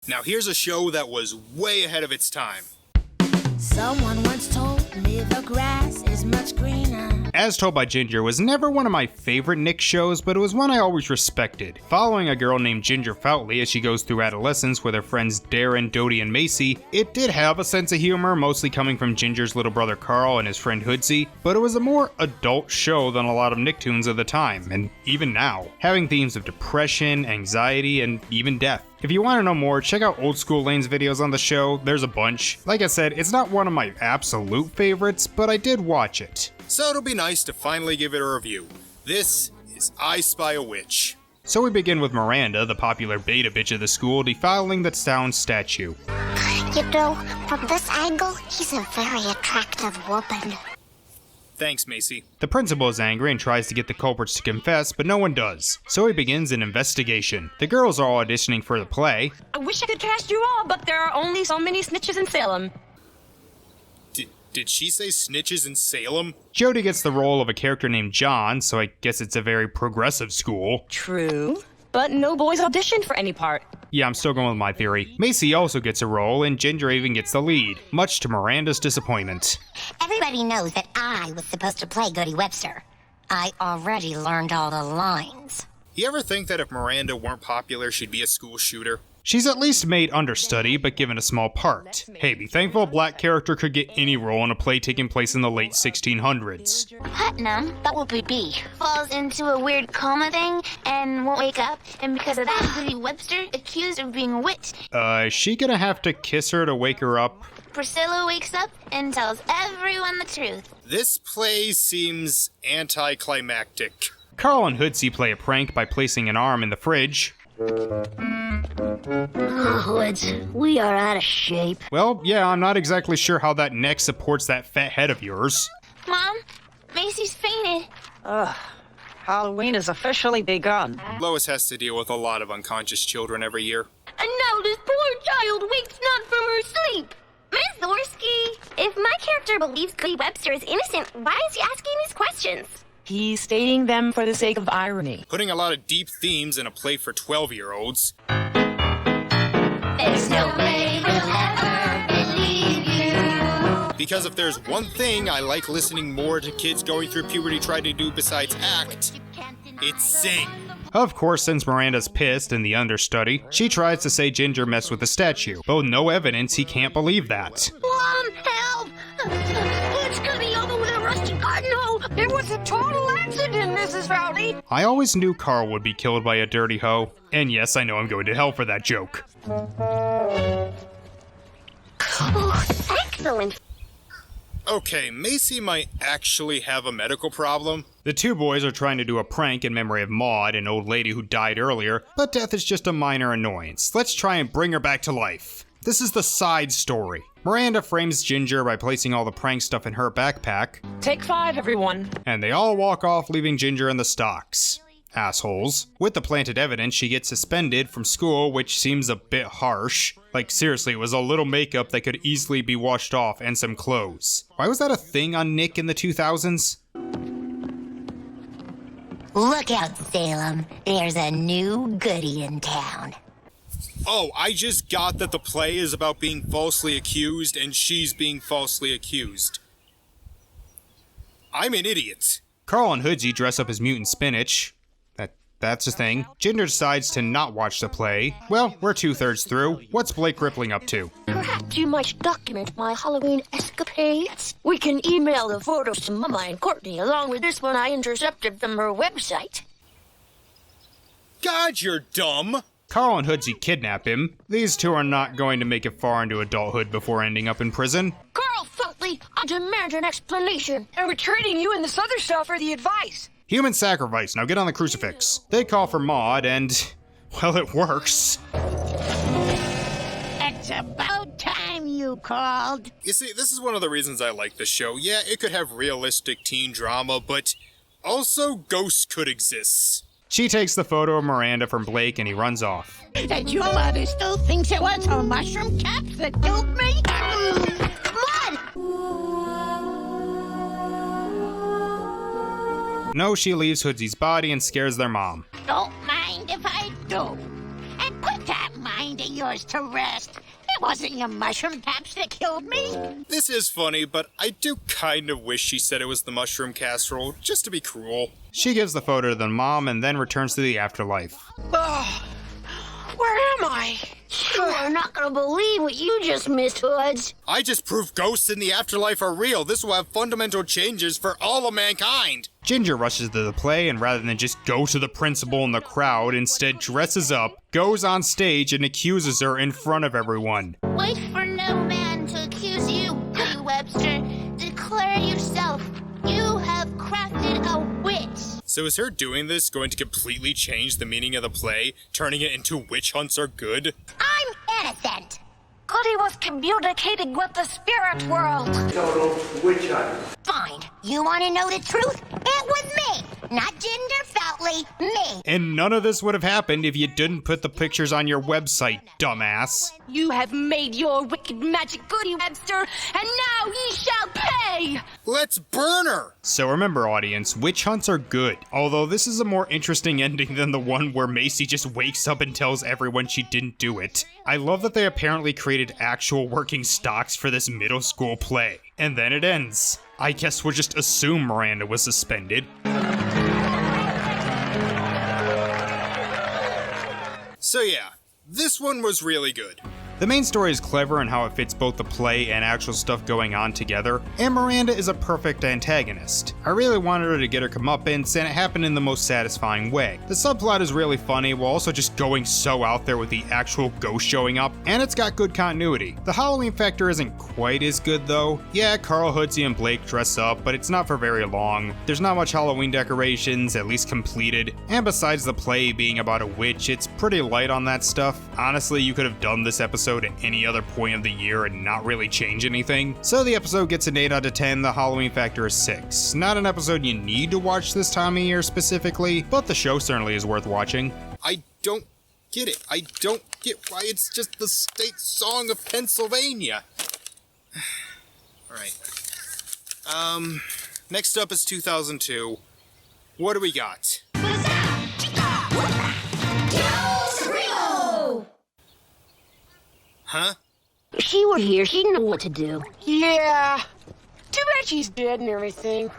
Now here's a show that was way ahead of its time. Someone once told me the grass is much greener. As Told by Ginger was never one of my favorite Nick shows, but it was one I always respected. Following a girl named Ginger Foutley as she goes through adolescence with her friends Darren, Dodie, and Macy, it did have a sense of humor, mostly coming from Ginger's little brother Carl and his friend Hoodsy, but it was a more adult show than a lot of Nicktoons of the time, and even now, having themes of depression, anxiety, and even death. If you want to know more, check out Old School Lane's videos on the show, there's a bunch. Like I said, it's not one of my absolute favorites, but I did watch it. So it'll be nice to finally give it a review. This is I Spy a Witch. So we begin with Miranda, the popular beta bitch of the school, defiling the town statue. You know, from this angle, he's a very attractive woman. Thanks, Macy. The principal is angry and tries to get the culprits to confess, but no one does. So he begins an investigation. The girls are all auditioning for the play. I wish I could cast you all, but there are only so many snitches in Salem. Did she say snitches in Salem? Jody gets the role of a character named John, so I guess it's a very progressive school. True, but no boys auditioned for any part. Yeah, I'm still going with my theory. Macy also gets a role, and Ginger even gets the lead, much to Miranda's disappointment. Everybody knows that I was supposed to play Goody Webster. I already learned all the lines. You ever think that if Miranda weren't popular, she'd be a school shooter? She's at least made understudy, but given a small part. Hey, be thankful a black character could get any role in a play taking place in the late 1600s. Putnam, that will be B, falls into a weird coma thing and won't wake up, and because of that, Goody Webster accused of being a witch. Is she gonna have to kiss her to wake her up? Priscilla wakes up and tells everyone the truth. This play seems anticlimactic. Carl and Hoodsy play a prank by placing an arm in the fridge. Woods, we are out of shape. Well, yeah, I'm not exactly sure how that neck supports that fat head of yours. Mom, Macy's fainted. Halloween has officially begun. Lois has to deal with a lot of unconscious children every year. And now this poor child wakes not from her sleep. Miss Zorsky, if my character believes Goody Webster is innocent, why is he asking these questions? He's stating them for the sake of irony. Putting a lot of deep themes in a play for 12-year-olds. There's no way we'll ever believe you. Because if there's one thing I like listening more to kids going through puberty try to do besides act, it's sing. Of course, since Miranda's pissed in the understudy, she tries to say Ginger messed with the statue, but with no evidence he can't believe that. Mom, help! It's Goody over with a rusty garden hoe! It was a total accident, Mrs. Rowley. I always knew Carl would be killed by a dirty hoe, and yes, I know I'm going to hell for that joke. Oh, excellent! Okay, Macy might actually have a medical problem. The two boys are trying to do a prank in memory of Maud, an old lady who died earlier, but death is just a minor annoyance. Let's try and bring her back to life. This is the side story. Miranda frames Ginger by placing all the prank stuff in her backpack. Take 5, everyone. And they all walk off, leaving Ginger in the stocks. Assholes. With the planted evidence, she gets suspended from school, which seems a bit harsh. Like, seriously, it was a little makeup that could easily be washed off and some clothes. Why was that a thing on Nick in the 2000s? Look out, Salem. There's a new goody in town. Oh, I just got that the play is about being falsely accused and she's being falsely accused. I'm an idiot. Carl and Hoodsy dress up as mutant spinach. That's a thing. Ginger decides to not watch the play. Well, we're 2/3 through. What's Blake Rippling up to? Perhaps you might document my Halloween escapades. We can email the photos to Mama and Courtney along with this one I intercepted from her website. God, you're dumb. Carl and Hoodsy kidnap him. These two are not going to make it far into adulthood before ending up in prison. Carl Foutley, I demand an explanation. And we're trading you and this other stuff for the advice. Human sacrifice, now get on the crucifix. They call for Maud and, well, it works. It's about time you called. You see, this is one of the reasons I like this show. Yeah, it could have realistic teen drama, but also ghosts could exist. She takes the photo of Miranda from Blake and he runs off. And your mother still thinks it was her mushroom caps that killed me? Mud! No, she leaves Hoodsy's body and scares their mom. Don't mind if I do. And put that mind of yours to rest. It wasn't your mushroom caps that killed me. This is funny, but I do kind of wish she said it was the mushroom casserole, just to be cruel. She gives the photo to the mom and then returns to the afterlife. Where am I? You are not gonna believe what you just missed, Hoods. I just proved ghosts in the afterlife are real. This will have fundamental changes for all of mankind. Ginger rushes to the play and rather than just go to the principal in the crowd, instead dresses up, goes on stage and accuses her in front of everyone. Wait for no man to accuse you, Goody Webster. Declare yourself. You have crafted a witch. So is her doing this going to completely change the meaning of the play, turning it into witch hunts are good? I'm innocent. Goody was communicating with the spirit world. Total witch hunt. Fine. You want to know the truth? It was me, not Ginger Foutley. Me. And none of this would have happened if you didn't put the pictures on your website, dumbass. You have made your wicked magic, Goody Webster, and now ye shall pay! Let's burn her! So remember, audience, witch hunts are good. Although this is a more interesting ending than the one where Macy just wakes up and tells everyone she didn't do it. I love that they apparently created actual working stocks for this middle school play. And then it ends. I guess we'll just assume Miranda was suspended. So yeah, this one was really good. The main story is clever in how it fits both the play and actual stuff going on together, and Miranda is a perfect antagonist. I really wanted her to get her comeuppance, and it happened in the most satisfying way. The subplot is really funny while also just going so out there with the actual ghost showing up, and it's got good continuity. The Halloween factor isn't quite as good though. Yeah, Carl, Hoodsy, and Blake dress up, but it's not for very long. There's not much Halloween decorations, at least completed, and besides the play being about a witch, it's pretty light on that stuff. Honestly, you could have done this episode at any other point of the year and not really change anything. So the episode gets an 8 out of 10, the Halloween factor is 6. Not an episode you need to watch this time of year specifically, but the show certainly is worth watching. I don't get it. I don't get why it's just the state song of Pennsylvania. Alright. Next up is 2002. What do we got? Huh? If she were here, she'd know what to do. Yeah. Too bad she's dead and everything.